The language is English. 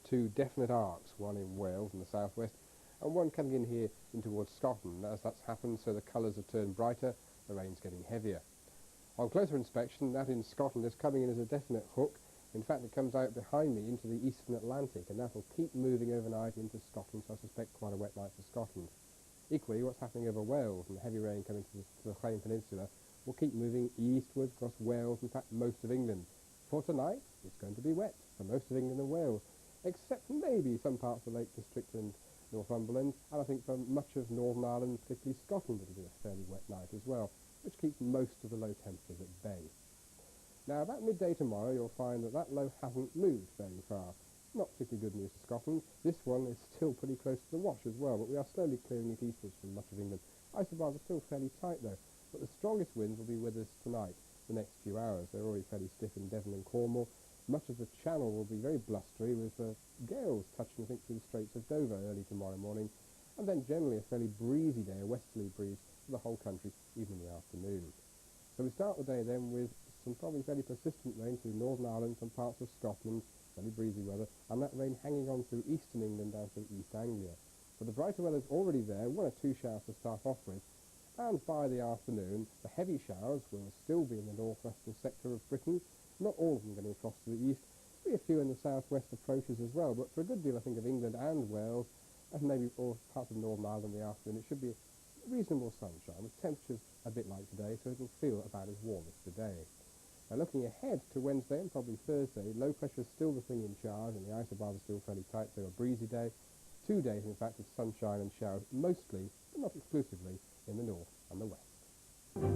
two definite arcs, one in Wales in the southwest and one coming in here in towards Scotland. As that's happened, so the colours have turned brighter, the rain's getting heavier. On closer inspection, that in Scotland is coming in as a definite hook. In fact, it comes out behind me into the eastern Atlantic, and that will keep moving overnight into Scotland, so I suspect quite a wet night for Scotland. Equally, what's happening over Wales and the heavy rain coming to the Llyn Peninsula will keep moving eastwards across Wales, in fact most of England. For tonight, it's going to be wet for most of England and Wales, except maybe some parts of the Lake District and Northumberland, and I think for much of Northern Ireland, particularly Scotland, it'll be a fairly wet night as well, which keeps most of the low temperatures at bay. Now, about midday tomorrow, you'll find that that low hasn't moved very far. Not particularly good news for Scotland. This one is still pretty close to the Wash as well, but we are slowly clearing it eastwards from much of England. Isobars are still fairly tight though, but the strongest winds will be with us tonight, the next few hours. They're already fairly stiff in Devon and Cornwall. Much of the Channel will be very blustery, with gales touching, I think, through the Straits of Dover early tomorrow morning, and then generally a fairly breezy day, a westerly breeze for the whole country, even in the afternoon. So we start the day then with some probably fairly persistent rain through Northern Ireland, some parts of Scotland, fairly breezy weather, and that rain hanging on through eastern England down through East Anglia. But the brighter weather's already there, one or two showers to start off with, and by the afternoon, the heavy showers will still be in the northwestern sector of Britain, not all of them getting across to the east, be a few in the southwest approaches as well, but for a good deal, I think, of England and Wales, and maybe all parts of Northern Ireland in the afternoon, it should be reasonable sunshine, with temperatures a bit like today, so it'll feel about as warm as today. Now looking ahead to Wednesday and probably Thursday, low pressure is still the thing in charge, and the isobars are still fairly tight, so a breezy day. 2 days, in fact, of sunshine and showers, mostly, but not exclusively, in the north and the west.